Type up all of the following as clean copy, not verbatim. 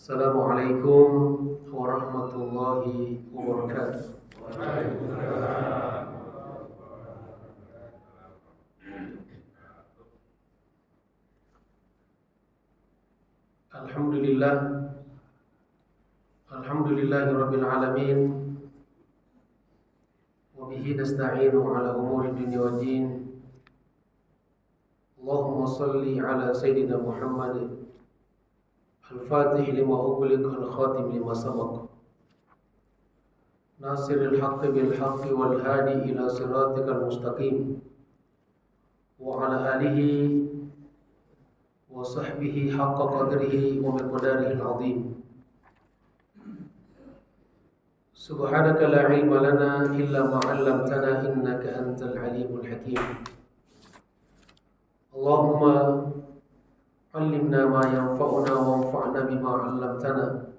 Assalamualaikum warahmatullahi wabarakatuh. Alhamdulillah, alhamdulillahi rabbil alamin. Wa bihi nasta'inu ala umuri dunya wa din. Allahumma salli ala sayyidina Muhammad al-fatih lima ughliq al-khatim lima sabaq. Nasiril haqqi bil haqqi wal hadi ila siratikal mustaqim. Wa ala alihi wa sahbihi haqqa qadrihi wa miqdarihi al-azim. Subhanaka la ilma lana illa ma 'allamtana innaka antal alimul hakim. Allahumma 'allimna ma yanfa'una wanfa'na bima 'allamtana.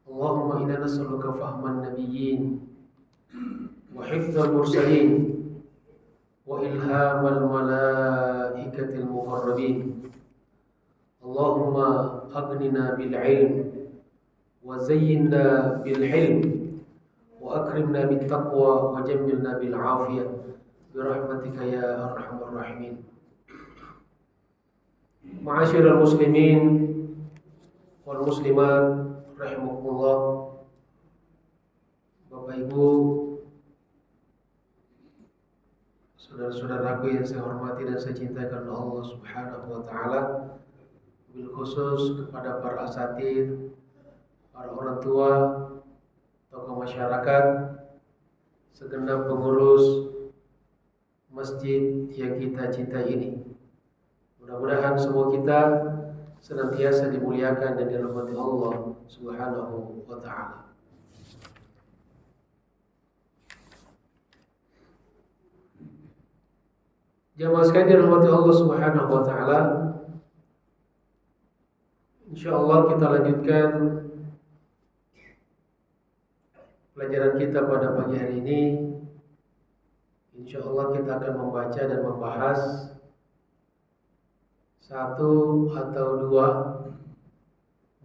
Allahumma inna nas'aluka fahman nabiyyin wa hifdzal mursalin wa ilhamal malaikatil muqarrabin. Allahumma aghnina bil ilm wa zayyinna bil hilm wa akrimna bit taqwa wa jammilna bil afiyah bi rahmatika ya arhamar rahimin. Ma'asyiral muslimin wal muslimat rahimakumullah. Bapak Ibu, saudara-saudaraku yang saya hormati dan saya cintai karena Allah Subhanahu wa taala, bil khusus kepada para asatidz, para orang tua, tokoh masyarakat, segenap pengurus masjid yang kita cintai ini. Mudah-mudahan semua kita senantiasa dimuliakan dan dirahmati Allah Subhanahu wa taala. Jamaah sekalian dirahmati Allah Subhanahu wa taala. Insyaallah kita lanjutkan pelajaran kita pada pagi hari ini. Insyaallah kita akan membaca dan membahas satu atau dua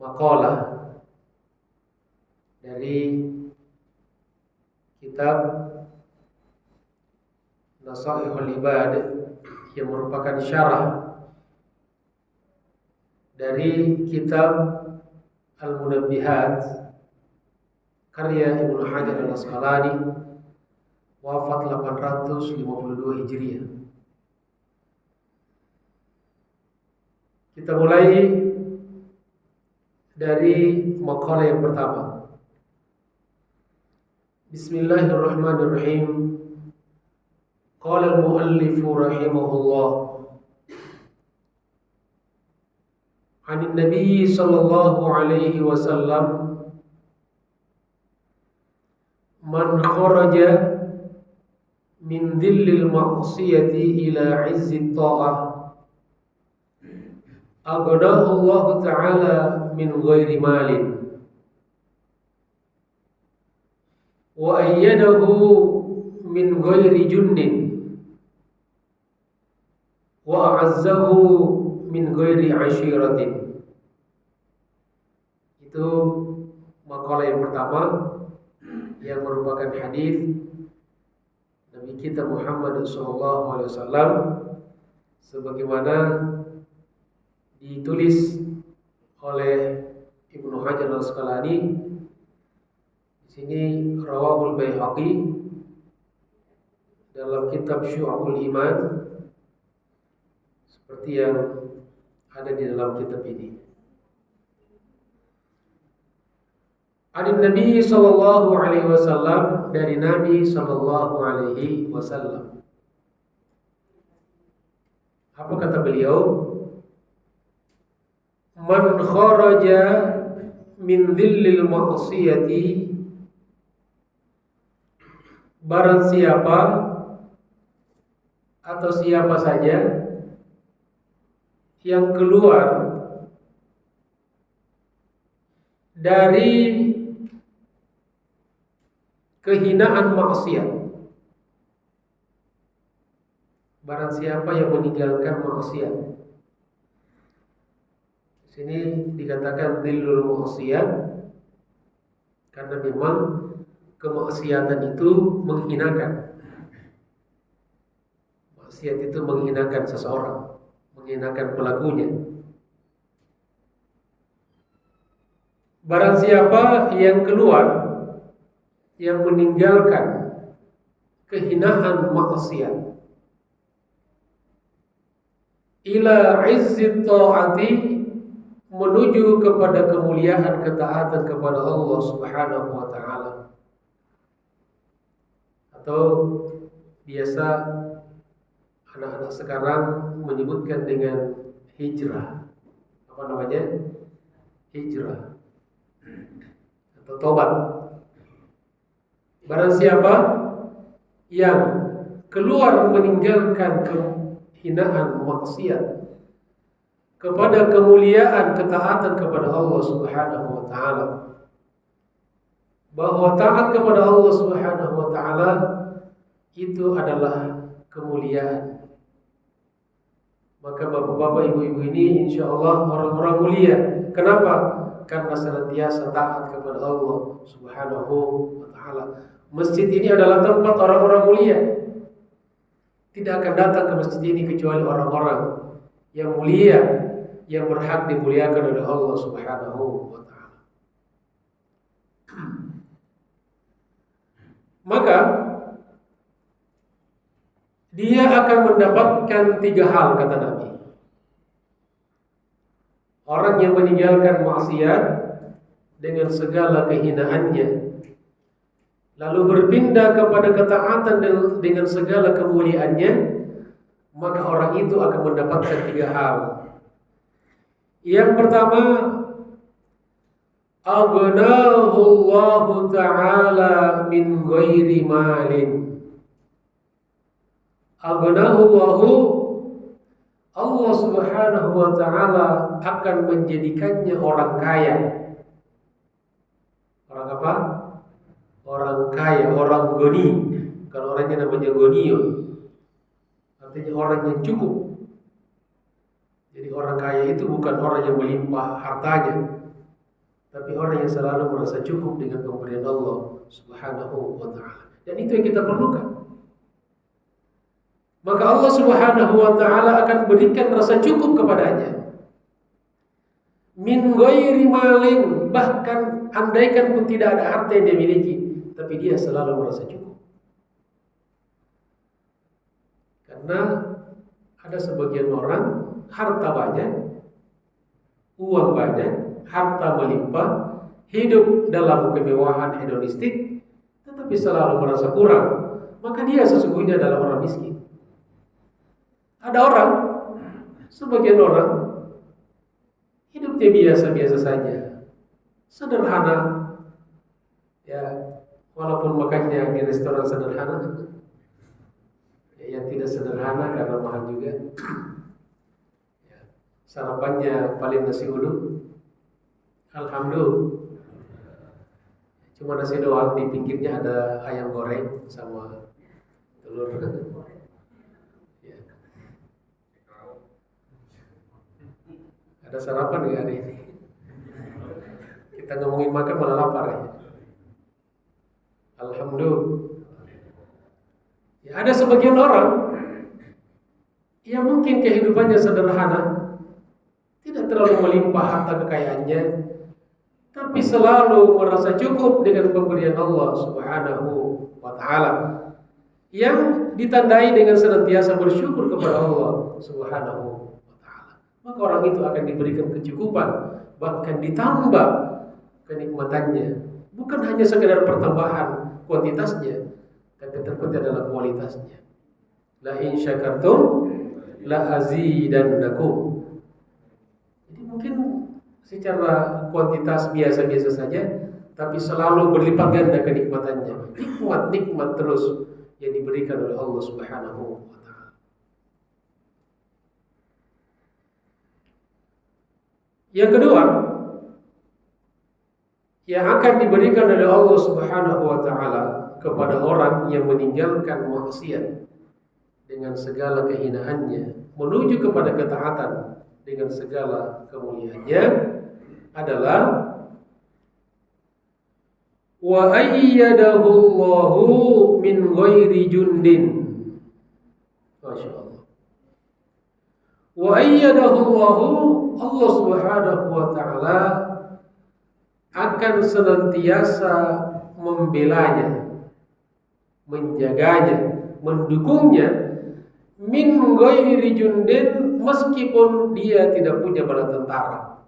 makalah dari kitab Nasaihul Ibad yang merupakan syarah dari kitab Al-Munabbihat karya Ibnu Hajar Al-Asqalani, wafat 852 Hijriah. Kita mulai dari makalah yang pertama. Bismillahirrahmanirrahim. Qala al-muallif rahimahullah, 'an Nabi sallallahu alaihi wasallam, man kharaja min dhillil ma'siyati ila 'izzit ta'ah aghnahu Allah ta'ala min ghairi malin wa ayyadahu min ghairi junnin wa a'azzahu min ghairi ashiratin. Itu makalah yang pertama yang merupakan hadis Nabi kita Muhammad SAW sebagaimana ditulis oleh Ibnu Hajar Al-Asqalani. Di sini rawahul Baihaqi dalam kitab Syu'abul Iman, seperti yang ada di dalam kitab ini. An Nabi sallallahu alaihi wasallam, dari Nabi sallallahu alaihi wasallam. Apa kata beliau? Man kharaja min dhillil ma'siyati, barang siapa atau siapa saja yang keluar dari kehinaan maksiat, barang siapa yang meninggalkan maksiat. Sini dikatakan dhillul ma'siyah karena memang kemaksiatan itu menghinakan. Maksiat itu menghinakan seseorang, menghinakan pelakunya. Barang siapa yang keluar, yang meninggalkan kehinaan maksiat ila izzit ta'ati, menuju kepada kemuliaan ketaatan kepada Allah Subhanahu wa taala, atau biasa anak-anak sekarang menyebutkan dengan hijrah. Apa namanya? Hijrah atau tobat. Barang siapa yang keluar meninggalkan kehinaan maksiat kepada kemuliaan ketaatan kepada Allah Subhanahu wa taala, bahwa taat kepada Allah Subhanahu wa taala itu adalah kemuliaan, maka bapak-bapak, ibu-ibu ini insyaallah orang-orang mulia. Kenapa? Karena senantiasa taat kepada Allah Subhanahu wa taala. Masjid ini adalah tempat orang-orang mulia. Tidak akan datang ke masjid ini kecuali orang-orang yang mulia, yang berhak dimuliakan oleh Allah Subhanahu wa taala. Maka dia akan mendapatkan 3 hal, kata Nabi. Orang yang meninggalkan maksiat dengan segala kehinaannya, lalu berpindah kepada ketaatan dengan segala kemuliaannya, maka orang itu akan mendapatkan 3 hal. Yang pertama, aghnahu Allah ta'ala min ghairi malin. Aghnahu Allah Subhanahu wa ta'ala akan menjadikannya orang kaya. Orang apa? Orang kaya, orang goni. Kalau orangnya namanya goniun, artinya orang yang cukup. Jadi orang kaya itu bukan orang yang melimpah hartanya, tapi orang yang selalu merasa cukup dengan pemberian Allah Subhanahu wa ta'ala. Dan itu yang kita perlukan. Maka Allah Subhanahu wa ta'ala akan berikan rasa cukup kepadanya. Min ghairi malin, bahkan andaikan pun tidak ada harta yang dia miliki, tapi dia selalu merasa cukup. Karena ada sebagian orang harta banyak, uang banyak, harta melimpah, hidup dalam kemewahan hedonistik, tetapi selalu merasa kurang. Maka dia sesungguhnya adalah orang miskin. Ada orang, sebagian orang hidupnya biasa-biasa saja, sederhana, ya, walaupun makannya di restoran sederhana, ya, yang tidak sederhana karena mahal juga. Ya, sarapannya paling nasi uduk, alhamdulillah, cuma nasi doang, di pinggirnya ada ayam goreng sama telur. Ada sarapan nggak hari ini? Kita ngomongin makan malah lapar ya. Alhamdulillah. Ya, ada sebagian orang yang mungkin kehidupannya sederhana, tidak terlalu melimpah harta kekayaannya, tapi selalu merasa cukup dengan pemberian Allah Subhanahu wa ta'ala, yang ditandai dengan senantiasa bersyukur kepada Allah Subhanahu. Maka orang itu akan diberikan kecukupan, bahkan ditambah kenikmatannya. Bukan hanya sekedar pertambahan kuantitasnya, tapi terpenting adalah kualitasnya. La in syakartum la azidannakum. Jadi mungkin secara kuantitas biasa-biasa saja, tapi selalu berlipat ganda kenikmatannya. Nikmat terus yang diberikan oleh Allah Subhanahu wa ta'ala. Yang kedua, yang akan diberikan oleh Allah Subhanahu wa ta'ala kepada orang yang meninggalkan maksiat dengan segala kehinaannya menuju kepada ketaatan dengan segala kemuliaannya adalah wa ayyadahu Allahu min ghairi jundin. Masya Allah. Wa ayyadahu Allahu, Allah Subhanahu wa ta'ala akan senantiasa membelanya, menjaganya, mendukungnya min ghairi jundin, meskipun dia tidak punya bala tentara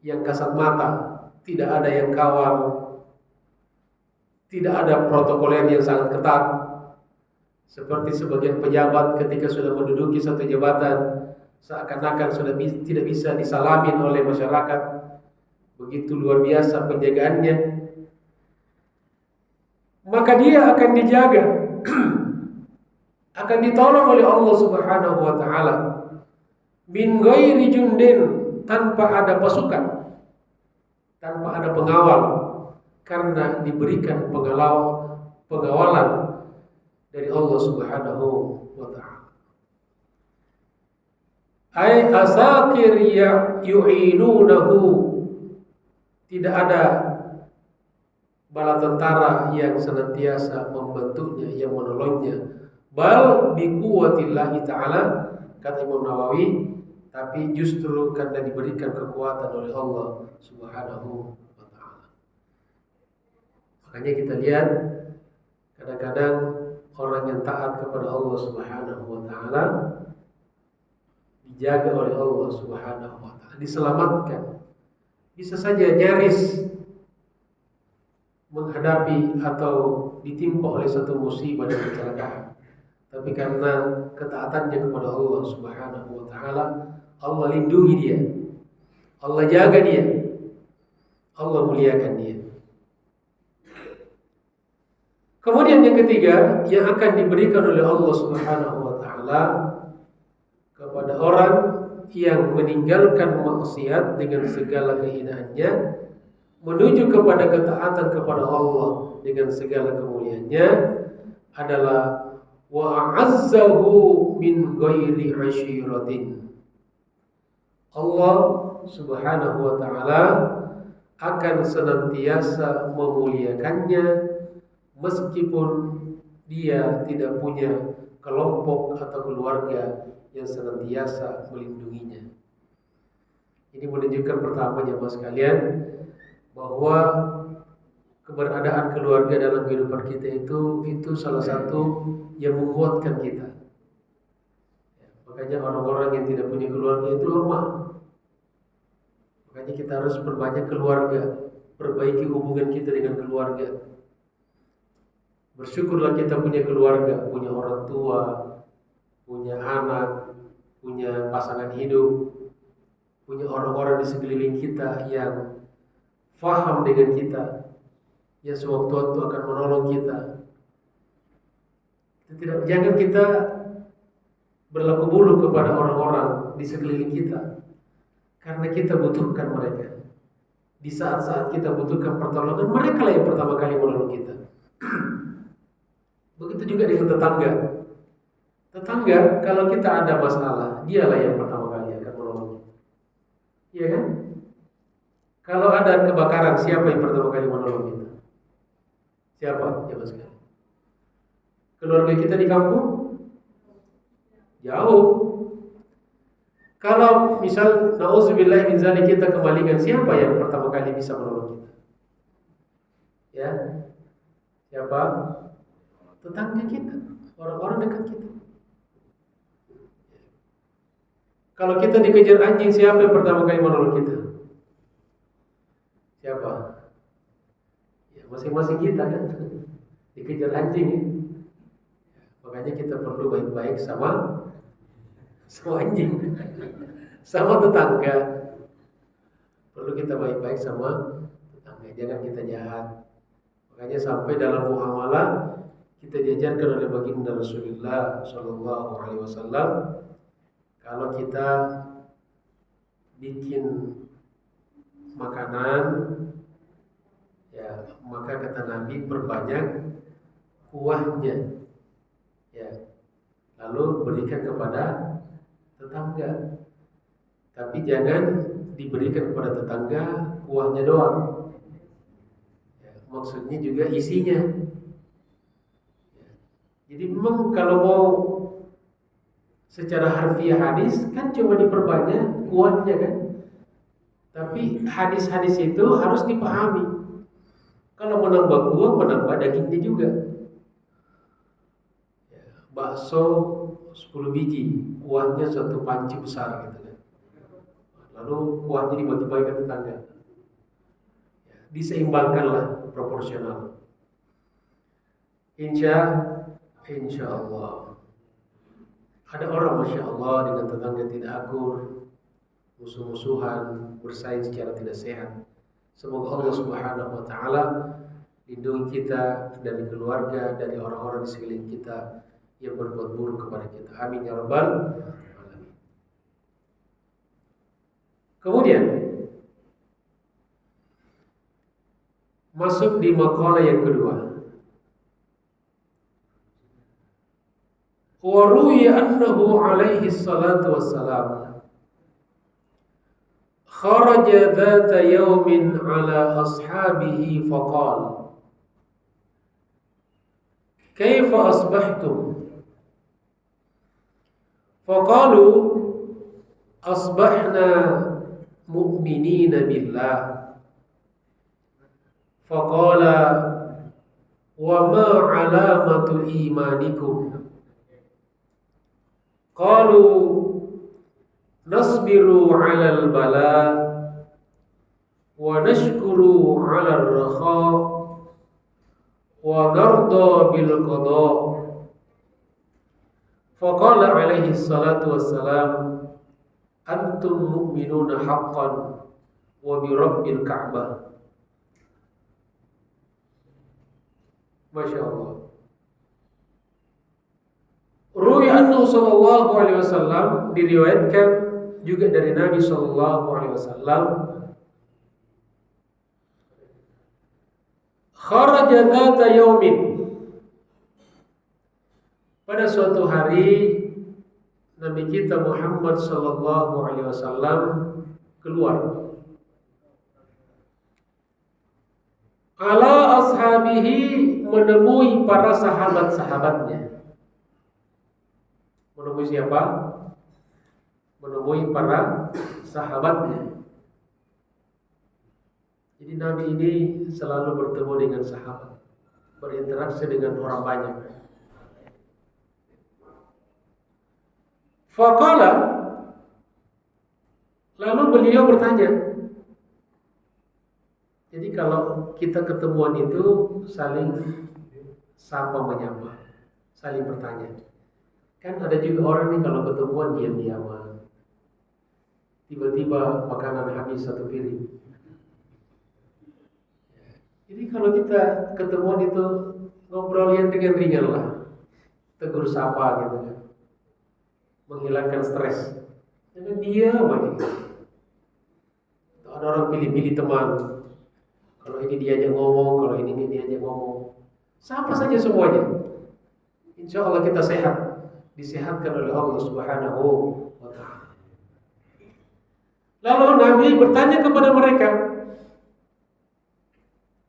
yang kasat mata, tidak ada yang kawal, tidak ada protokoler yang sangat ketat seperti sebagian pejabat ketika sudah menduduki satu jabatan seakan-akan sudah tidak bisa disalamin oleh masyarakat. Begitu luar biasa penjagaannya, maka dia akan dijaga akan ditolong oleh Allah Subhanahu wa ta'ala min ghairi jundin, tanpa ada pasukan, tanpa ada pengawal, karena diberikan pengawalan dari Allah Subhanahu wa ta'ala. Ay asakir yu'inunahu, tidak ada bala tentara yang senantiasa membantunya, yang menolongnya. Bal bi quwwatillahi ta'ala, kata Imam Nawawi, tapi justru karena diberikan kekuatan oleh Allah Subhanahu wa ta'ala. Makanya kita lihat kadang-kadang orang yang taat kepada Allah Subhanahu wa ta'ala dijaga oleh Allah Subhanahu wa ta'ala, diselamatkan. Bisa saja nyaris menghadapi atau ditimpa oleh satu musibah dan kecelakaan, tapi karena ketaatannya kepada Allah Subhanahu wa ta'ala, Allah lindungi dia, Allah jaga dia, Allah muliakan dia. Kemudian yang ketiga yang akan diberikan oleh Allah Subhanahu wa ta'ala kepada orang yang meninggalkan maksiat dengan segala kehinaannya menuju kepada ketaatan kepada Allah dengan segala kemuliaannya adalah wa a'azzahu min ghairi ashiratin. Allah Subhanahu wa ta'ala akan senantiasa memuliakannya meskipun dia tidak punya kelompok atau keluarga yang senantiasa melindunginya. Ini menunjukkan pertama jemaah sekalian bahwa keberadaan keluarga dalam kehidupan kita itu salah satu yang menguatkan kita. Makanya orang-orang yang tidak punya keluarga itu lemah. Makanya kita harus perbanyak keluarga, perbaiki hubungan kita dengan keluarga. Bersyukurlah kita punya keluarga, punya orang tua, punya anak, punya pasangan hidup, punya orang-orang di sekeliling kita yang faham dengan kita, yang sewaktu-waktu akan menolong kita. Jangan kita berlaku buruk kepada orang-orang di sekeliling kita, karena kita butuhkan mereka. Di saat-saat kita butuhkan pertolongan, mereka lah yang pertama kali menolong kita. Begitu juga dengan tetangga. Tetangga, kalau kita ada masalah, dialah yang pertama kali akan menolong kita. Iya kan? Kalau ada kebakaran, siapa yang pertama kali menolong kita? Siapa? Siapa sekali? Keluarga kita di kampung? Jauh. Kalau misal na'udzubillah min zalik kita kemalingan, siapa yang pertama kali bisa menolong kita? Ya? Siapa? Tetangga kita, orang-orang dekat kita. Kalau kita dikejar anjing, siapa yang pertama kali menolong kita? Siapa? Ya, masing-masing kita kan dikejar anjing ya. Makanya kita perlu baik-baik sama anjing, sama tetangga. Perlu kita baik-baik sama tetangga, jangan kita jahat. Makanya sampai dalam muamalah kita diajarkan oleh baginda Rasulullah Shallallahu Alaihi Wasallam, kalau kita bikin makanan, ya maka kata Nabi perbanyak kuahnya, ya lalu berikan kepada tetangga. Tapi jangan diberikan kepada tetangga kuahnya doang. Ya, maksudnya juga isinya. Ya. Jadi memang kalau mau secara harfiah hadis kan cuma diperbanyak kuahnya kan. Tapi hadis-hadis itu harus dipahami. Kalau menambah kuah, menambah dagingnya juga. Ya, bakso 10 biji, kuahnya satu panci besar gitu kan. Lalu kuahnya dibagi-bagi ke tetangga. Ya, diseimbangkanlah proporsional. Insya Allah. Ada orang Masya Allah dengan tetangga tidak akur, musuh-musuhan, bersaing secara tidak sehat. Semoga Allah Subhanahu wa taala lindungi kita dari keluarga, dari orang-orang di sekeliling kita yang berbuat buruk kepada kita. Amin ya rabbal alamin. Kemudian masuk di maqalah yang kedua. Wa ruwiya annahu alaihi salatu wassalam kharaja dhata yawmin ala ashabihi faqala kaifa asbahtum faqalu asbahna mu'minina billah faqala wa ma alamatu imanikum qalu nasbiru 'alal bala wa nashkuru 'alal rakha wa narda bil qada. Faqala alaihi salatu wassalam antum mu'minuna haqqan wa bi rabbil ka'bah. Masya Allah. Ruwi anhu sallallahu alaihi wasallam, diriwayatkan juga dari Nabi sallallahu alaihi wasallam, kharaja dzata yaumin, pada suatu hari Nabi kita Muhammad sallallahu alaihi wasallam keluar ala ashabihi, menemui para sahabat-sahabatnya. Menemui siapa? Menemui para sahabatnya. Jadi Nabi ini selalu bertemu dengan sahabat, berinteraksi dengan orang banyak. Faqala, lalu beliau bertanya. Jadi kalau kita ketemuan itu saling sapa menyapa, saling bertanya. Kan ada juga orang nih kalau ketemuan diam-diaman, tiba-tiba makanan habis satu piring. Jadi kalau kita ketemuan itu ngobrol yang ringan-ringan lah, tegur sapa gitu kan, menghilangkan stres. Jangan diam aja. Ada orang pilih-pilih teman. Kalau ini diajak ngomong, kalau ini diajak ngomong, sapa saja semuanya. Insya Allah kita sehat, disehatkan oleh Allah Subhanahu wa ta'ala. Lalu Nabi bertanya kepada mereka.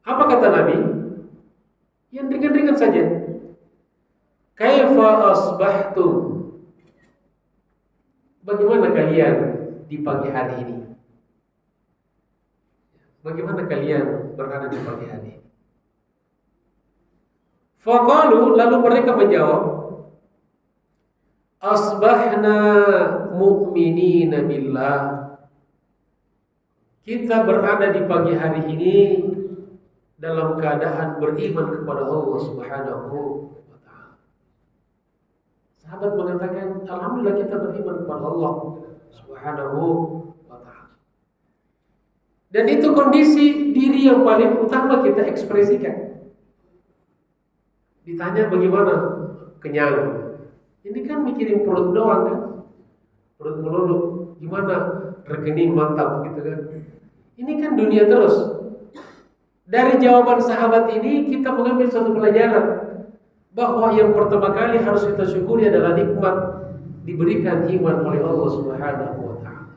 Apa kata Nabi? Yang ringan-ringan saja. Kaifa asbahtum? Bagaimana kalian di pagi hari ini? Bagaimana kalian berada di pagi hari ini? Faqalu, lalu mereka menjawab, asbahna mu'minina billah. Kita berada di pagi hari ini dalam keadaan beriman kepada Allah Subhanahu wa ta'ala. Sahabat mengatakan, alhamdulillah kita beriman kepada Allah Subhanahu wa ta'ala. Dan itu kondisi diri yang paling utama kita ekspresikan. Ditanya bagaimana? Kenyang. Ini kan mikirin perut doang kan? Perut melulu. Gimana? Rekening mantap gitu kan? Ini kan dunia terus. Dari jawaban sahabat ini kita mengambil satu pelajaran, bahwa yang pertama kali harus kita syukuri adalah nikmat diberikan iman oleh Allah Subhanahu wa taala.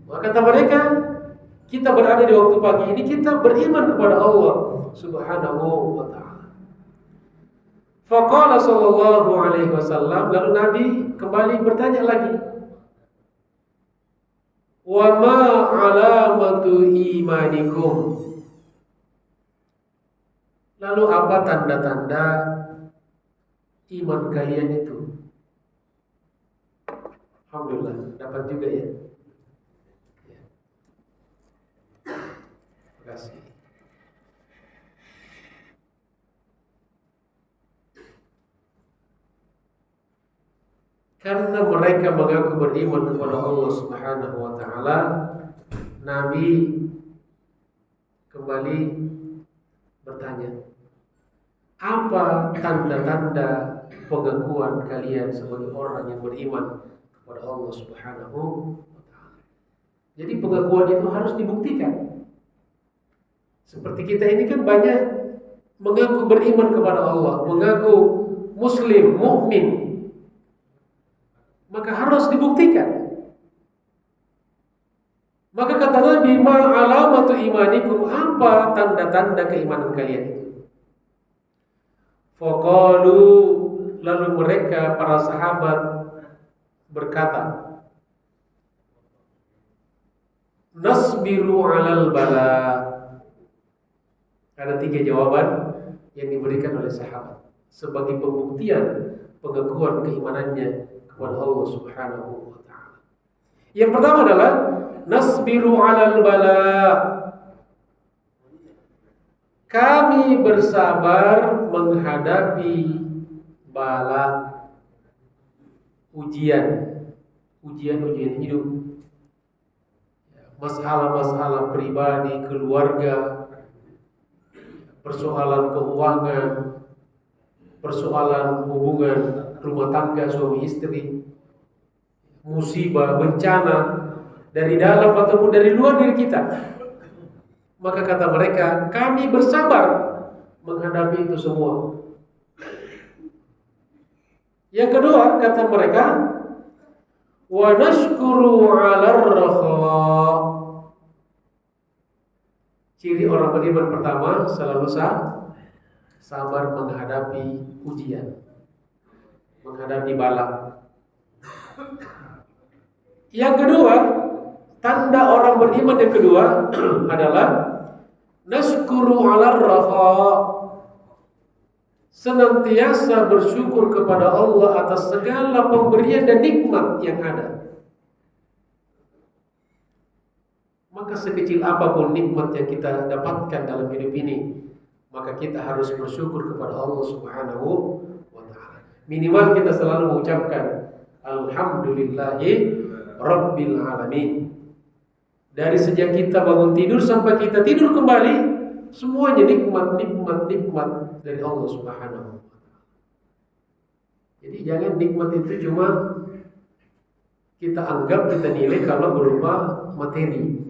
Maka kata mereka, kita berada di waktu pagi ini kita beriman kepada Allah Subhanahu wa taala. Faqala sallallahu alaihi wasallam, lalu Nabi kembali bertanya lagi, wa ma alamatu imanikum? Lalu apa tanda-tanda iman kalian itu? Alhamdulillah, dapat juga ya. Terima kasih. Karena mereka mengaku beriman kepada Allah Subhanahu wa taala, Nabi kembali bertanya, apa tanda-tanda pengakuan kalian sebagai orang yang beriman kepada Allah Subhanahu wa taala? Jadi pengakuan itu harus dibuktikan. Seperti kita ini kan banyak mengaku beriman kepada Allah, mengaku muslim, mukmin. Maka harus dibuktikan. Maka kata Nabi, ma alamatu imanikum, apa tanda-tanda keimanan kalian itu? Faqalu, lalu mereka para sahabat berkata, nasbiru alal bala. Ada 3 jawaban yang diberikan oleh sahabat sebagai pembuktian pengakuan keimanannya kepada Allah Subhanahu wa taala. Yang pertama adalah nasbiru alal bala. Kami bersabar menghadapi bala, ujian hidup, masalah-masalah pribadi, keluarga, persoalan keuangan, persoalan hubungan rumah tangga suami istri, musibah, bencana dari dalam ataupun dari luar diri kita. Maka kata mereka, kami bersabar menghadapi itu semua. Yang kedua, kata mereka, wa nashkuru 'alar rakha. Ciri orang beriman pertama selalu sabar menghadapi ujian, menghadapi bala. Yang kedua, tanda orang beriman yang kedua adalah nashkuru 'alar rakha. Senantiasa bersyukur kepada Allah atas segala pemberian dan nikmat yang ada. Maka sekecil apapun nikmat yang kita dapatkan dalam hidup ini, maka kita harus bersyukur kepada Allah Subhanahu wa taala. Minimal kita selalu mengucapkan alhamdulillahi rabbil alamin. Dari sejak kita bangun tidur sampai kita tidur kembali, semuanya nikmat dari Allah Subhanahu wa taala. Jadi jangan nikmat itu cuma kita anggap, kita nilai kalau berupa materi.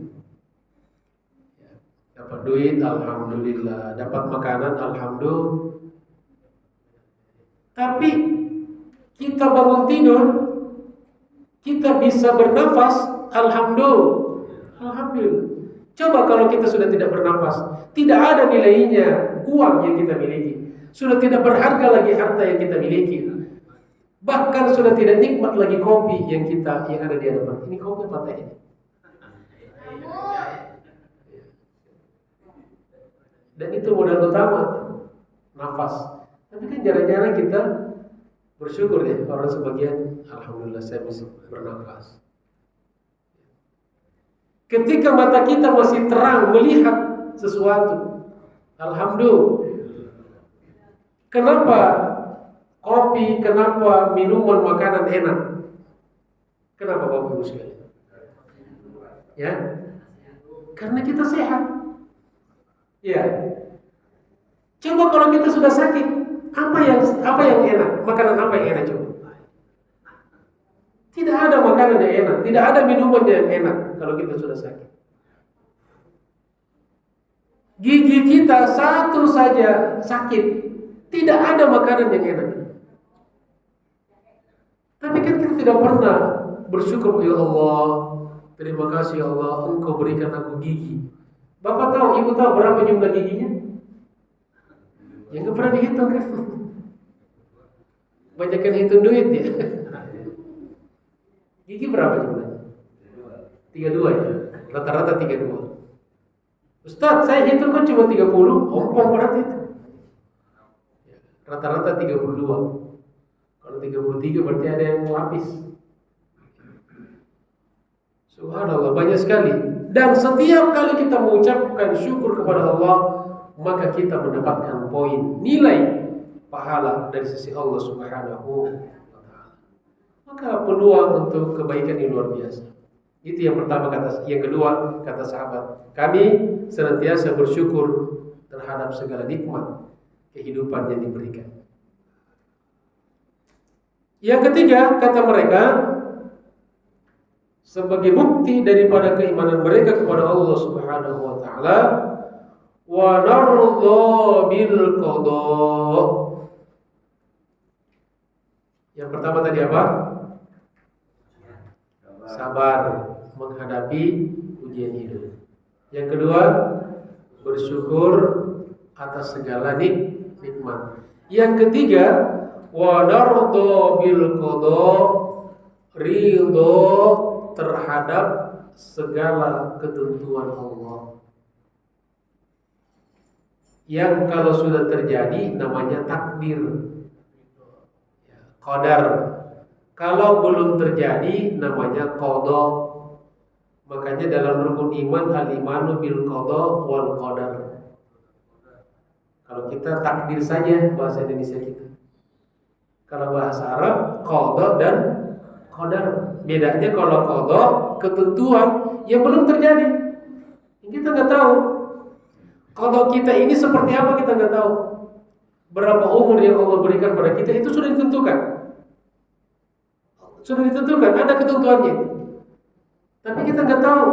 Dapat duit, alhamdulillah. Dapat makanan, alhamdulillah. Tapi kita bangun tidur, kita bisa bernafas, alhamdulillah. Coba kalau kita sudah tidak bernafas, tidak ada nilainya uang yang kita miliki, sudah tidak berharga lagi harta yang kita miliki, bahkan sudah tidak nikmat lagi kopi yang ada di hadapan. Ini kopi apa teh ini? Dan itu modal utama, nafas. Tapi kan jarang-jarang kita bersyukur ya, orang sebagian, alhamdulillah saya bisa bernafas. Ketika mata kita masih terang melihat sesuatu, alhamdulillah. Kenapa kopi, kenapa minuman, makanan enak? Kenapa Bapak Ibu sekalian? Ya, karena kita sehat. Ya. Coba kalau kita sudah sakit, apa yang enak? Makanan apa yang enak coba? Tidak ada makanan yang enak, tidak ada minuman yang enak kalau kita sudah sakit. Gigi kita satu saja sakit, tidak ada makanan yang enak. Tapi kan kita tidak pernah bersyukur, ya Allah, terima kasih ya Allah, Engkau berikan aku gigi. Bapak tahu, Ibu tahu berapa jumlah giginya? Ya nggak pernah dihitung kan? Banyak kan hitung duit ya. Gigi berapa jumlahnya? 32 ya. Rata-rata 32. Ustaz, saya hitung kan cuma 30, ompong berarti itu. Rata-rata 32. Kalau 33 berarti ada yang mau habis. Subhanallah, banyak sekali. Dan setiap kali kita mengucapkan syukur kepada Allah, maka kita mendapatkan poin nilai pahala dari sisi Allah Subhanahu wa taala. Maka peluang untuk kebaikan ini luar biasa. Itu yang pertama kata. Yang kedua kata sahabat, kami senantiasa bersyukur terhadap segala nikmat kehidupan yang diberikan. Yang ketiga kata mereka, sebagai bukti daripada keimanan mereka kepada Allah Subhanahu wa taala, wa narda bil qada. Yang pertama tadi apa? Sabar menghadapi ujian hidup. Yang kedua, bersyukur atas segala nikmat. Yang ketiga, wa narda bil qada, ridho terhadap segala ketentuan Allah. Yang kalau sudah terjadi namanya takdir, qadar. Kalau belum terjadi namanya qada. Makanya dalam rukun iman al-imanu bil qada wal qadar. Kalau kita takdir saja bahasa Indonesia kita. Kalau bahasa Arab qada dan qadar. Bedanya kalau qada ketentuan yang belum terjadi. Kita nggak tahu. Qada kita ini seperti apa kita nggak tahu. Berapa umur yang Allah berikan pada kita itu sudah ditentukan. Sudah ditentukan, ada ketentuannya. Tapi kita nggak tahu.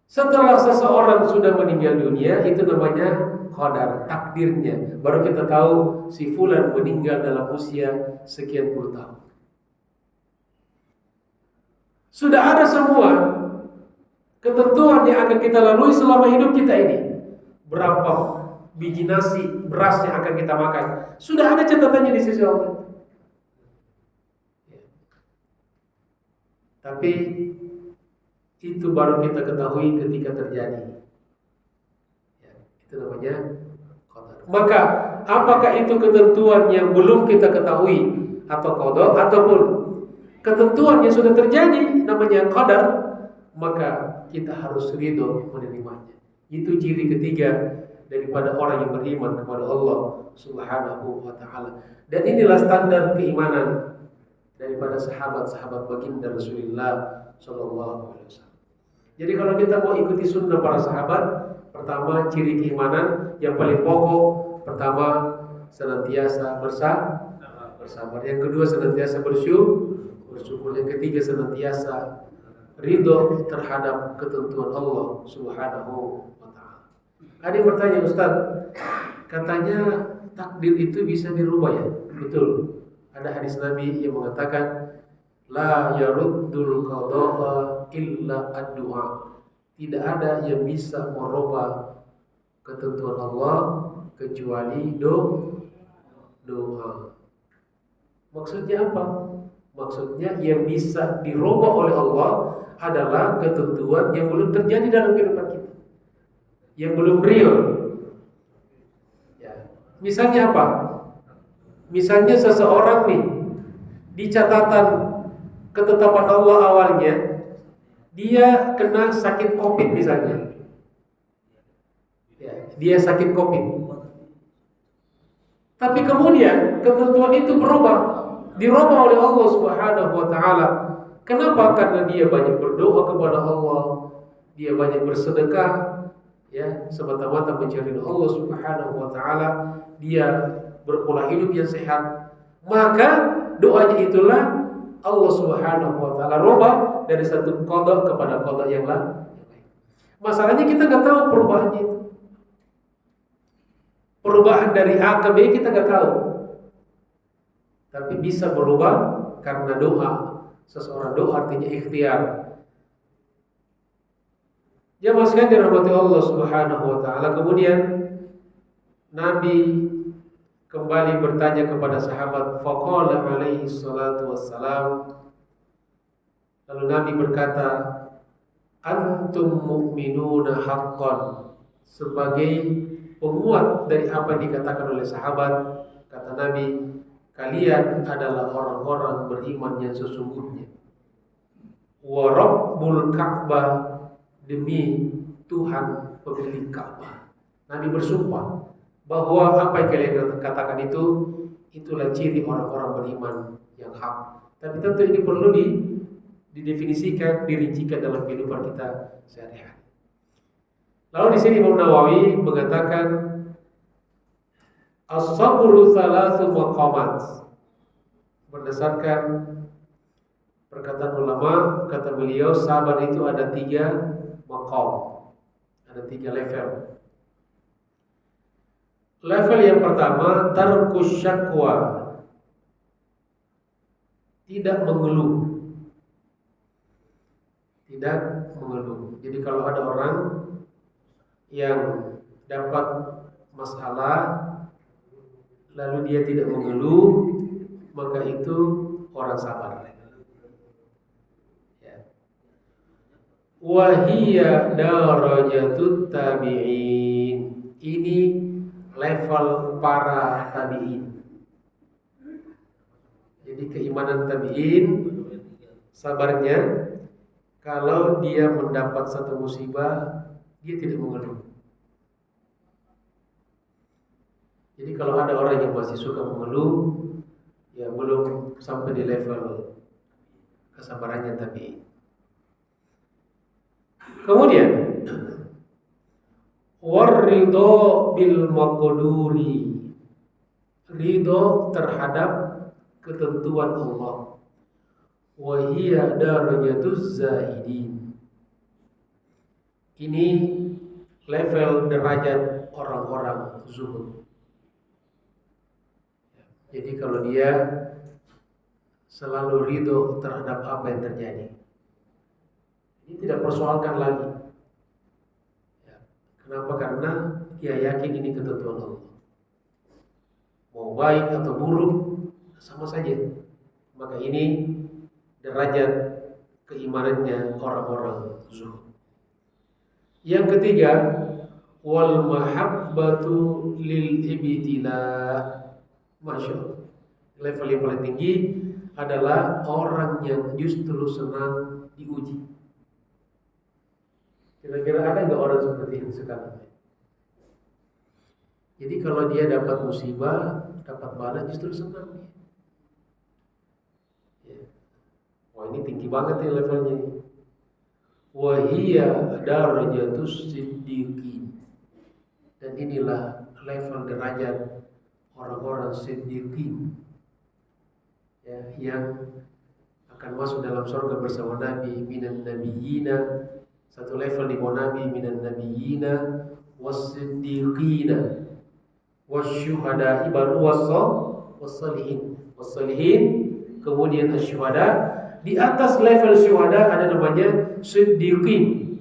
Setelah seseorang sudah meninggal dunia, itu namanya qadar, takdirnya. Baru kita tahu si fulan meninggal dalam usia sekian puluh tahun. Sudah ada semua ketentuan yang akan kita lalui selama hidup kita ini. Berapa biji nasi, beras yang akan kita makan. Sudah ada catatannya di sisi Allah. Tapi itu baru kita ketahui ketika terjadi. Ya, itu namanya qadar. Maka apakah itu ketentuan yang belum kita ketahui atau qada, ataupun ketentuan yang sudah terjadi namanya qadar, maka kita harus ridho menerimanya. Itu ciri ketiga daripada orang yang beriman kepada Allah Subhanahu wa taala. Dan inilah standar keimanan daripada sahabat-sahabat baginda Rasulullah sallallahu alaihi wasallam. Jadi kalau kita mau ikuti sunnah para sahabat, pertama ciri keimanan yang paling pokok, pertama senantiasa bersabar. Yang kedua senantiasa bersyukur. Yang ketiga senantiasa ridho terhadap ketentuan Allah Subhanahu wa taala. Ada yang bertanya, Ustaz, katanya takdir itu bisa dirubah ya? Betul. Ada hadis Nabi yang mengatakan la yaruddul qada'a illa ad-du'a. Tidak ada yang bisa merubah ketentuan Allah kecuali doa. Maksudnya apa? Maksudnya yang bisa dirubah oleh Allah adalah ketentuan yang belum terjadi dalam kehidupan kita, yang belum real. Ya. Misalnya apa? Misalnya seseorang nih di catatan ketetapan Allah awalnya dia kena sakit COVID misalnya. Ya, dia sakit COVID. Tapi kemudian ketentuan itu dirubah oleh Allah Subhanahu wa taala. Kenapa? Karena dia banyak berdoa kepada Allah, dia banyak bersedekah, ya, semata-mata mencari Allah Subhanahu wa taala, dia berpola hidup yang sehat, maka doanya itulah Allah Subhanahu wa taala rubah dari satu qada kepada qada yang lain. Masalahnya kita nggak tahu perubahannya itu. Perubahan dari A ke B kita nggak tahu. tapi bisa berubah karena doa. Seseorang doa artinya ikhtiar. Jamaah sekalian dirahmati Allah Subhanahu wa taala. Kemudian Nabi kembali bertanya kepada sahabat, faqala alaihi salatu wassalam, lalu Nabi berkata, antum mu'minuna haqqan. Sebagai penguat dari apa yang dikatakan oleh sahabat, kata Nabi, kalian adalah orang-orang beriman yang sesungguhnya. Wa rabbul Ka'bah, demi Tuhan pemilik Ka'bah. Nabi bersumpah bahwa apa yang kalian katakan itulah ciri orang-orang beriman yang hak. Tapi tentu ini perlu didefinisikan, dirincikan dalam kehidupan kita sehari-hari. Lalu di sini Imam Nawawi mengatakan as-sabru thalathu maqamat. Berdasarkan perkataan ulama, kata beliau, sabar itu ada 3 maqam, ada 3 level. Level yang pertama, tarkus syakwa, tidak mengeluh. Tidak mengeluh. Jadi kalau ada orang yang dapat masalah lalu dia tidak mengeluh, maka itu orang sabar. Wahiyya darajatut tabi'in. Ini level para tabi'in. Jadi keimanan tabi'in, sabarnya, kalau dia mendapat satu musibah, dia tidak mengeluh. Jadi kalau ada orang yang masih suka mengeluh, ya belum sampai di level kesabarannya tabi'in. Kemudian warridho bil maqduri, ridho terhadap ketentuan Allah. Wa hiya darajatuz zahidin. Ini level derajat orang-orang zuhud. Jadi kalau dia selalu ridho terhadap apa yang terjadi, ini tidak persoalkan lagi. Ya. Kenapa? Karena dia yakin ini ketentuan Allah. Mau baik atau buruk, sama saja. Maka ini derajat keimanannya orang-orang zuhud. Yang ketiga, wal mahabbatu lil ibtila. Masya Allah. Level yang paling tinggi adalah orang yang justru senang diuji. Kira-kira ada nggak orang seperti ini sekarang? Jadi kalau dia dapat musibah, dapat bala, justru senang. Ya. Wah, ini tinggi banget ya levelnya. Wahiyya darajatus siddiqin. Dan inilah level derajat orang-orang siddiqin, ya, yang akan masuk dalam surga bersama Nabi, minan nabiyina. Satu level di bawah Nabi, minan nabiyina was-siddiqina wasyuhada, baru was-salihin, kemudian asyuhada. Di atas level syuhada ada namanya siddiqin,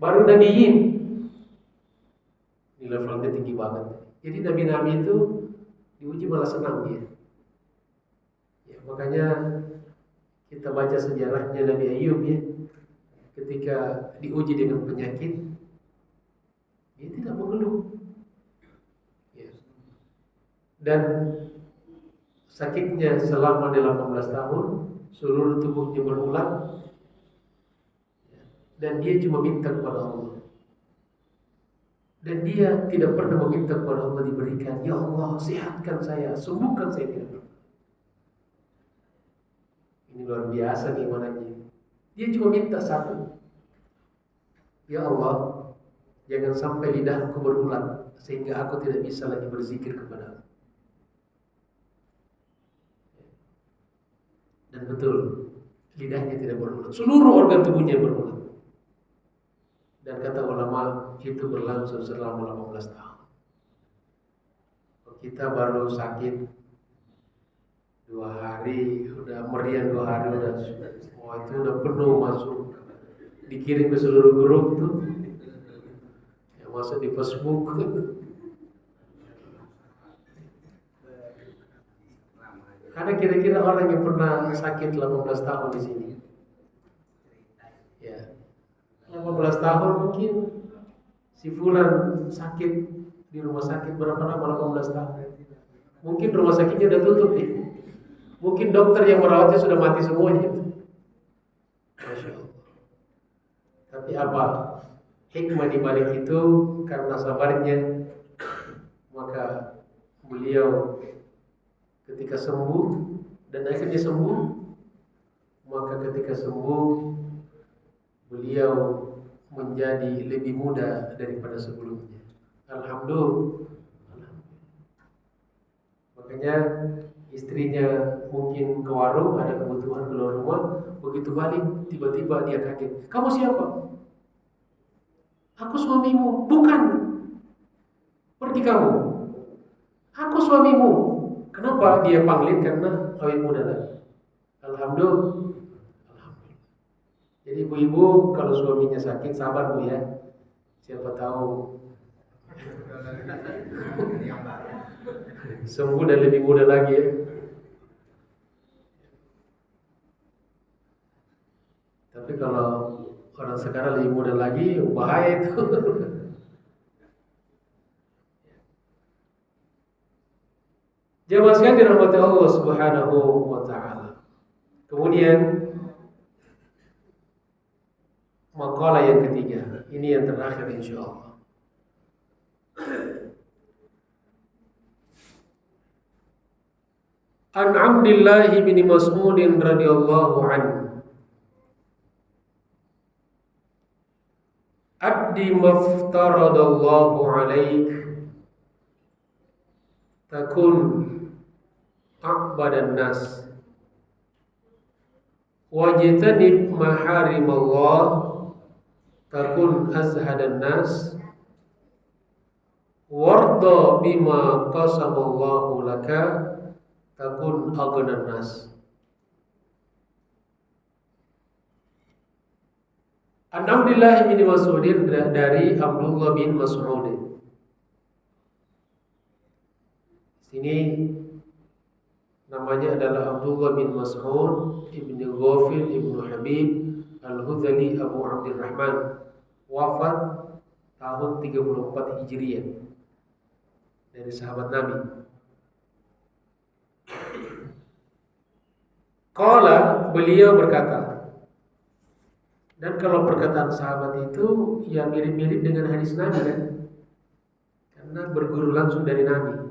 baru nabiyyin. Ini levelnya tinggi banget. Jadi nabi-nabi itu diuji malah senang dia. Ya, makanya kita baca sejarahnya Nabi Ayub ya. Ketika diuji dengan penyakit, dia tidak mengeluh. Ya. Dan sakitnya selama 18 tahun, seluruh tubuhnya berulang. Ya. Dan dia cuma minta kepada Allah. Dan dia tidak pernah meminta kepada Allah diberikan, ya Allah sehatkan saya, sembuhkan saya, tidak pernah. Ini luar biasa keimanannya. Dia cuma minta satu, ya Allah jangan sampai lidahku berulat sehingga aku tidak bisa lagi berzikir kepada-Mu. Dan betul, lidahnya tidak berulat, seluruh organ tubuhnya berulat. Dan kata ulama itu berlangsung selama 18 tahun. Kita baru sakit 2 hari udah meriah, 2 hari udah, wah itu udah penuh masuk, dikirim ke seluruh grup tuh, yang masuk di Facebook. Karena kira-kira orang yang pernah sakit 18 tahun di sini, ya 18 tahun mungkin si Fulan sakit di rumah sakit berapa lama, 18 tahun. Mungkin rumah sakitnya udah tutup nih. Mungkin dokter yang merawatnya sudah mati semuanya. Masya Allah. Tapi apa hikmah di balik itu? Karena sabarnya, maka beliau ketika sembuh dan akhirnya sembuh, maka ketika sembuh beliau menjadi lebih muda daripada sebelumnya. Alhamdulillah. Makanya istrinya mungkin ke warung, ada kebutuhan keluar rumah, begitu balik tiba-tiba dia kaget. Kamu siapa? Aku suamimu. Bukan. Pergi kamu. Aku suamimu. Kenapa dia panggil? Karena awet muda lagi. Alhamdulillah. Jadi ibu-ibu kalau suaminya sakit sabar Bu ya. Siapa tahu sembuh dan lebih muda lagi ya. Tapi kalau orang sekarang lebih muda lagi, bahaya itu. Jemaah sekalian dirahmati Allah Subhanahu wa taala. Kemudian makalah yang ketiga, ini yang terakhir insyaallah. An Abdullah bin Mas'ud radhiyallahu anhu, addi maftaradallahu alaik takun a'badan nas wajtanib maharimallah takun azhadan nas warda bima qasamallahu laka takun aghnan nas. An Abdullah bin Mas'ud, dari Abdullah bin Mas'ud. Sini namanya adalah Abdullah bin Mas'ud ibn Ghafil ibn Habib Al-Hudhali Abu Abdurrahman, wafat tahun 34 Hijriah, dari sahabat Nabi. Qala, beliau berkata, dan kalau perkataan sahabat itu ya mirip-mirip dengan hadis Nabi kan, karena berguru langsung dari Nabi.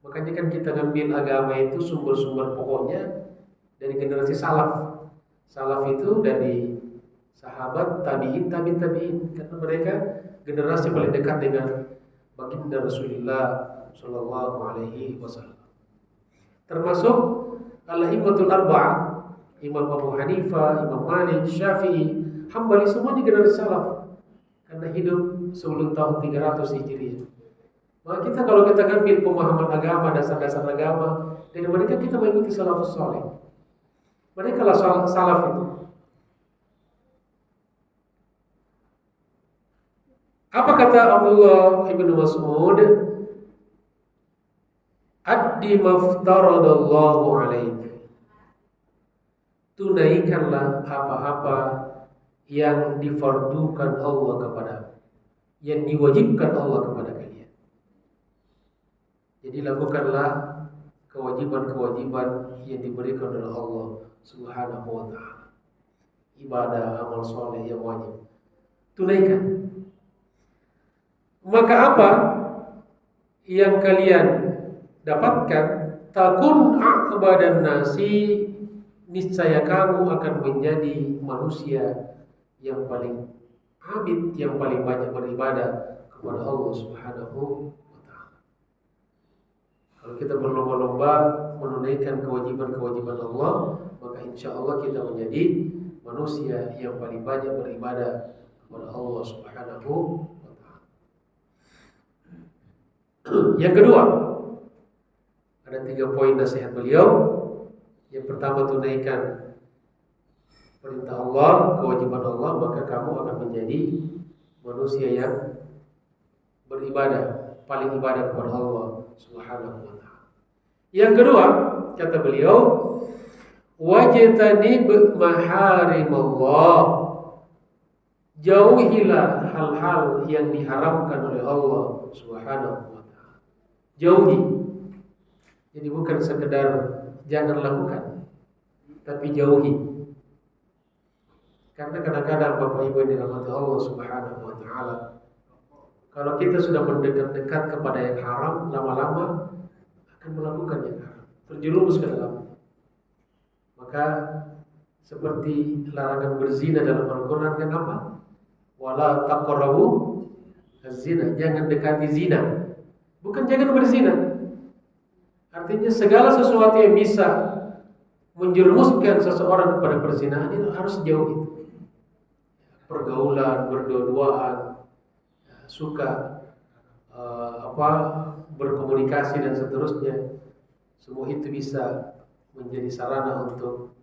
Makanya kan kita ngambil agama itu sumber-sumber pokoknya dari generasi salaf. Salaf itu dari sahabat, tabi'in, tabi'in, karena mereka generasi paling dekat dengan baginda Rasulullah Shallallahu Alaihi Wasallam. Termasuk al-a'immatul arba'ah, Imam Abu Hanifah, Imam Malik, Syafi'i, Hambali, semua di generasi salaf karena hidup sebelum tahun 300 Hijriah. Maka kita kalau kita ngambil pemahaman agama, dasar-dasar agama dari mereka, kita mengikuti salafus saleh. Mereka lah salaf itu. Apa kata Abdullah ibn Mas'ud? Addi maftaradallahu alaik. Tunaikanlah apa-apa yang difardukan Allah kepadamu, yang diwajibkan Allah kepada kalian. Jadi lakukanlah kewajiban-kewajiban yang diberikan oleh Allah Subhanahu wa ta'ala. Ibadah, amal soleh yang wajib, tunaikan. Maka apa yang kalian dapatkan? Takun a'badan nasi, niscaya kamu akan menjadi manusia yang paling abid, yang paling banyak beribadah kepada Allah Subhanahu wa ta'ala. Kalau kita berlomba-lomba menunaikan kewajiban-kewajiban Allah, maka insya Allah kita menjadi manusia yang paling banyak beribadah kepada Allah Subhanahu wa ta'ala. Yang kedua, Ada 3 poin nasihat beliau. Yang pertama, tunaikan perintah Allah, kewajiban Allah, maka kamu akan menjadi manusia yang beribadah, paling ibadah kepada Allah Subhanahu wa taala. Yang kedua, kata beliau, wajtanib maharimallah. Jauhilah hal-hal yang diharamkan oleh Allah Subhanahu wa taala. Jauhi. Jadi bukan sekedar jangan lakukan, tapi jauhi. Karena kadang-kadang Bapak Ibu yang dirahmati Allah Subhanahu wa taala, kalau kita sudah mendekat-dekat kepada yang haram, lama-lama akan melakukan yang haram, terjerumus ke dalamnya. Maka seperti larangan berzina dalam Al-Quran kan apa? Wala taqrabu az-zina, jangan dekati zina. Bukan jangan berzina. Artinya segala sesuatu yang bisa menjerumuskan seseorang kepada perzinahan itu harus jauhi. Pergaulan, berdua-duaan, suka berkomunikasi dan seterusnya, semua itu bisa menjadi sarana untuk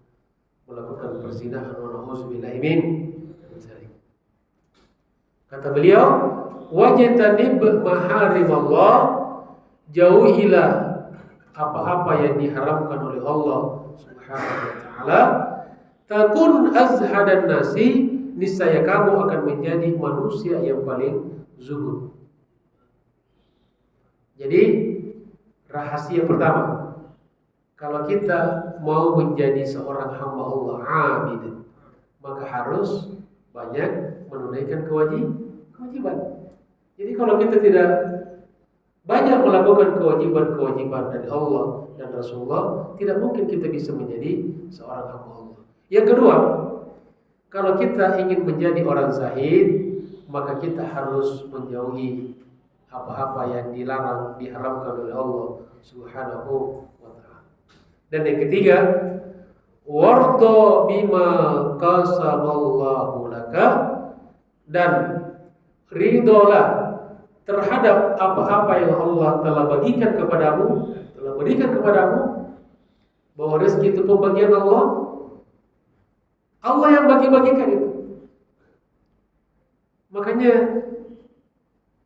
melakukan perzinahan. Na'udzubillahi min dzalik. Kata beliau, wajtanib maharimallah, jauhilah apa-apa yang diharamkan oleh Allah Subhanahu wa taala. Takun azhadan nasi, niscaya kamu akan menjadi manusia yang paling zuhud. Jadi rahasia pertama, kalau kita mau menjadi seorang hamba Allah abid, maka harus banyak menunaikan kewajiban. Jadi kalau kita tidak banyak melakukan kewajiban-kewajiban dari Allah dan Rasulullah, tidak mungkin kita bisa menjadi seorang hamba Allah. Yang kedua, kalau kita ingin menjadi orang zahid, maka kita harus menjauhi apa-apa yang dilarang, diharamkan oleh Allah Subhanahu wa ta'ala. Dan yang ketiga, warda bima qasamallahu laka, dan ridholah terhadap apa-apa yang Allah telah berikan kepadamu, bahwa rezeki itu pembagian Allah. Allah yang bagi-bagikan itu. Makanya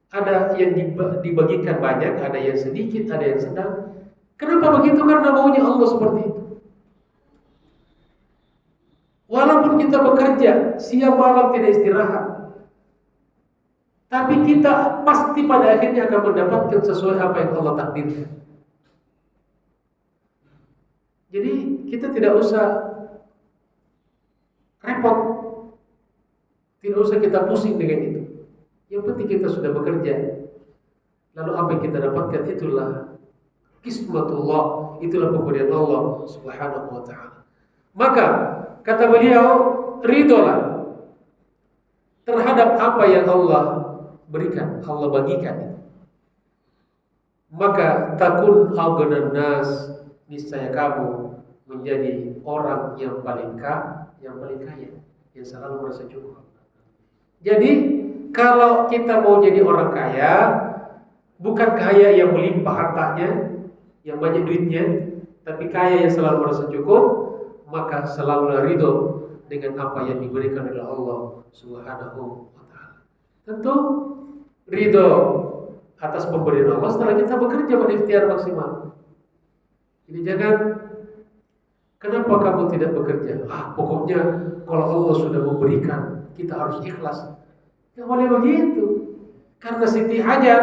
ada yang dibagikan banyak, ada yang sedikit, ada yang sedang. Kenapa begitu? Karena maunya Allah seperti itu. Walaupun kita bekerja siang malam tidak istirahat, tapi kita pasti pada akhirnya akan mendapatkan sesuai apa yang Allah takdirkan. Jadi kita tidak usah repot, tidak usah kita pusing dengan itu. Yang penting kita sudah bekerja. Lalu apa yang kita dapatkan itulah kismatullah, itulah pemberian Allah Subhanahu wa ta'ala. Maka kata beliau, ridholah terhadap apa yang Allah berikan, Allah bagikan. Maka takun aghnan nas, niscaya kamu menjadi orang yang paling kaya, yang selalu merasa cukup. Jadi kalau kita mau jadi orang kaya, bukan kaya yang melimpah hartanya, yang banyak duitnya, tapi kaya yang selalu merasa cukup, maka selalu ridho dengan apa yang diberikan oleh Allah Subhanahu wa ta'ala. Tentu ridho atas pemberian Allah setelah kita bekerja berikhtiar maksimal. Jadi jangan, kenapa kamu tidak bekerja? Pokoknya kalau Allah sudah memberikan, kita harus ikhlas. Tidak boleh begitu. Karena Siti Hajar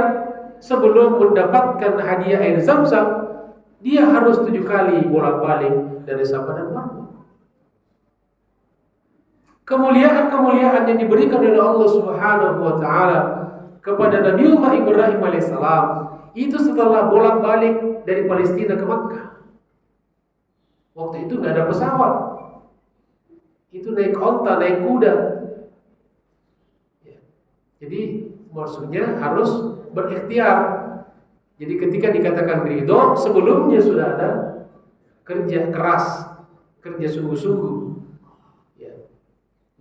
sebelum mendapatkan hadiah air Zam-Zam, dia harus 7 kali bolak-balik dari Safa dan Marwah. Kemuliaan-kemuliaan yang diberikan oleh Allah Subhanahu wa ta'ala kepada Nabiullah Ibrahim alaihissalam itu setelah bolak-balik dari Palestina ke Makkah. Waktu itu nggak ada pesawat, itu naik onta, naik kuda. Jadi maksudnya harus berikhtiar. Jadi ketika dikatakan ridho, sebelumnya sudah ada kerja keras, kerja sungguh-sungguh.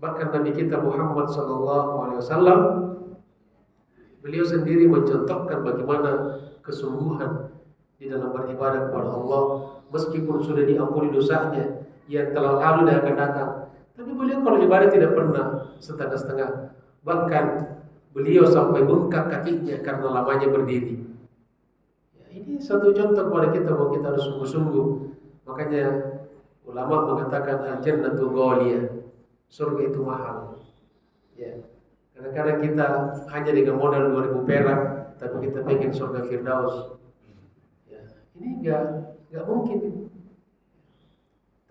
Bahkan Nabi kita Muhammad SAW, beliau sendiri mencontohkan bagaimana kesungguhan di dalam beribadah kepada Allah, meskipun sudah diampuni dosanya yang telah lalu dan akan datang. Tapi beliau kalau ibadah tidak pernah setengah-setengah. Bahkan beliau sampai bengkak kakinya karena lamanya berdiri. Ya, ini satu contoh kepada kita bahwa kita harus sungguh-sungguh. Makanya ulama mengatakan al-jannatu ghaliyah. Surga itu mahal. Ya. Kadang-kadang kita hanya dengan modal 2000 perak, tapi kita pengen surga Firdaus. Ya. Ini enggak mungkin.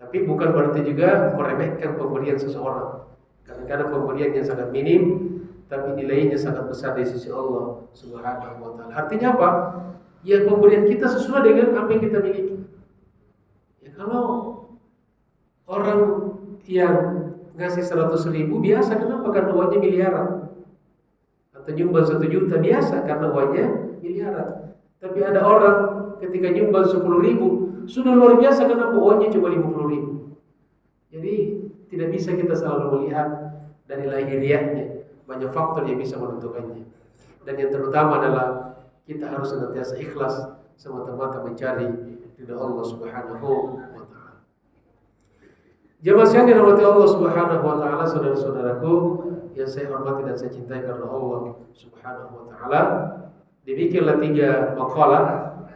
Tapi bukan berarti juga meremehkan pemberian seseorang. Kadang-kadang pemberian yang sangat minim, tapi nilainya sangat besar di sisi Allah Subhanahu wa taala. Artinya apa? Ya pemberian kita sesuai dengan apa yang kita miliki. Ya kalau orang yang ngasih 100.000 biasa, kenapa? Karena uangnya miliaran. Atau nyumbang 1 juta biasa karena uangnya miliaran. Tapi ada orang ketika nyumbang 10.000 sudah luar biasa karena uangnya cuma 50.000. Jadi tidak bisa kita selalu melihat dari lahiriahnya. Banyak faktor yang bisa menentukannya. Dan yang terutama adalah kita harus senantiasa ikhlas semata-mata mencari ridha Allah Subhanahu wa taala. Jemaah sekalian dirahmati Allah Subhanahu wa taala, saudara-saudaraku yang saya hormati dan saya cintai karena Allah Subhanahu wa taala. Demikianlah 3 makalah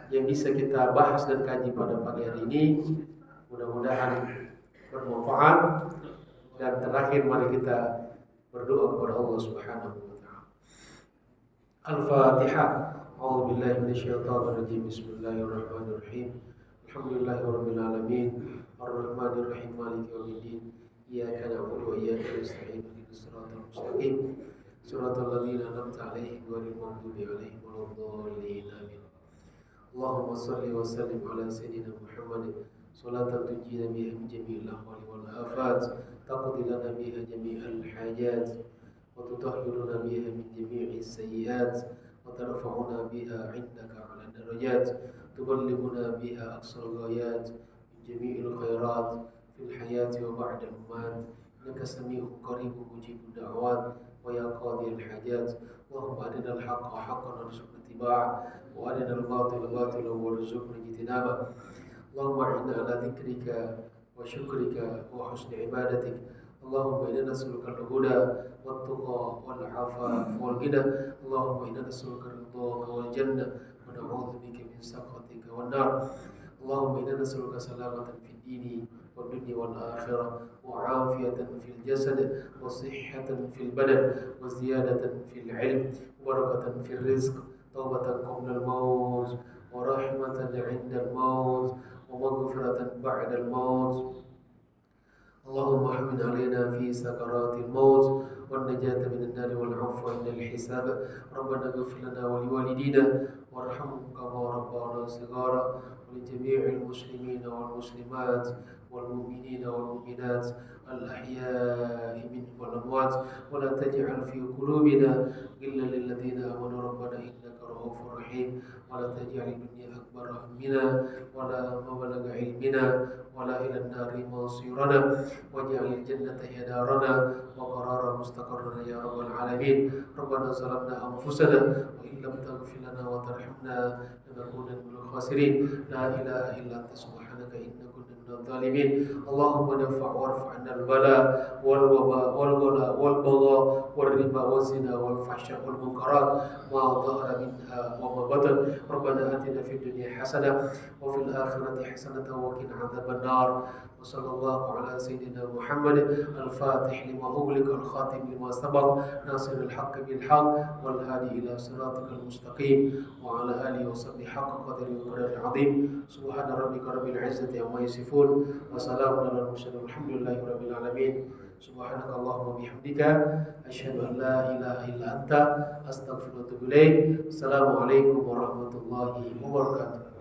yang bisa kita bahas dan kaji pada pagi hari ini. Mudah-mudahan bermanfaat. Dan terakhir mari kita berdoa kepada Allah Subhanahu wa taala. Al-Fatihah. A'udzu billahi minasyaitonir rajim. Bismillahirrahmanirrahim. Alhamdulillahirabbil alamin. Arrahmanir rahim. Maliki yaumiddin. Iyyaka na'budu wa iyyaka nasta'in. Ihdinas siratal mustaqim. Siratal ladzina an'amta 'alaihim ghairil maghdubi 'alaihim waladdallin. Amin. Allahumma shalli wa sallim ala sayyidina Muhammad salatan tunjina biha min jami'il ahwali wal afat, taqdi lana biha jami'al hajat, wa tutahhiruna biha min jami'is sayyi'at, wa tarfa'una biha 'indaka 'ala darajat, tuballighuna biha aqsal ghayat min jami'il khairat fil hayati wa ba'da al-mamat. Innaka sami'un qaribun mujibud da'wat wa ya qadiyal hajat. Allahumma arinal haqqa haqqan warzuqna ittiba'ah wa arinal batila batilan warzuqna ijtinabah. Allahumma inna ala dzikrika wa syukrika wa husni ibadatik. Allahumma inna nas'aluka al-huda wat-tuqa wal-'afaf wal-ghina. Allahumma inna nas'aluka ridhaka wal jannah wa na'udzu bika min sakhatika wan nar. Allahumma inna nas'aluka salamatan fid dini wad dunya wal akhirah wa 'afiyatan fil jasad wa sihhatan fil badan wa ziyadatan fil 'ilm wa barakatan fil rizq, taubatan qabla al-maut wa rahmatan 'inda al-maut wa maghfiratan ba'da al-maut. Allahumma hamid alaina fi sakaratil maut wan najata minan nar wal 'afwa 'inda al-hisab. Rabbana ighfir lana wa liwalidina warhamhum kama rabbana shighara wa li jami'il muslimina wal muslimat wal mu'minina wal mu'minat al-ahya'i minhum wal amwat wa la taj'al fi qulubina ghillan lil ladzina amanu rabbana innaka ra'ufur rahim wa la taj'al ad-dunya akbar hammina wa la mablagha ilmina wa la ila an-nari masirana waj'al al-jannata hiya darana wa qararan mustaqarrana ya rabbal alamin. Rabbana zalamna anfusana wa in lam taghfir lana wa tarhamna lanakunanna minal khasirin. La ilaha illa anta subhanaka inna kunna minadh dhalimin. Allahumma dafa' warfa' 'anna al-bala wal waba wal ghala wal bagha wal riba wal zina wal fahsya wal munkarat ma dhahara minha wa ma batan. Rabbana atina fid dunya hasanah wa fil akhirati hasanah wa qina 'adzaban nar. Wa sallallahu ala sayyidina Muhammad al-fatih lima ughliqa al-khatim lima sabaq nasiril haqqi bil haqq wal hadi ila siratikal mustaqim wa ala alihi wa sahbihi haqqa qadri wa qadri 'azim. Subhana rabbika rabbil 'izzati amma yasifun wa salamun alal mursalin walhamdulillahi rabbil alamin. Subhanakallahumma bihamdika asyhadu an la ilaha illa anta astaghfiruka wa atubu ilaik. Assalamualaikum warahmatullahi wabarakatuh.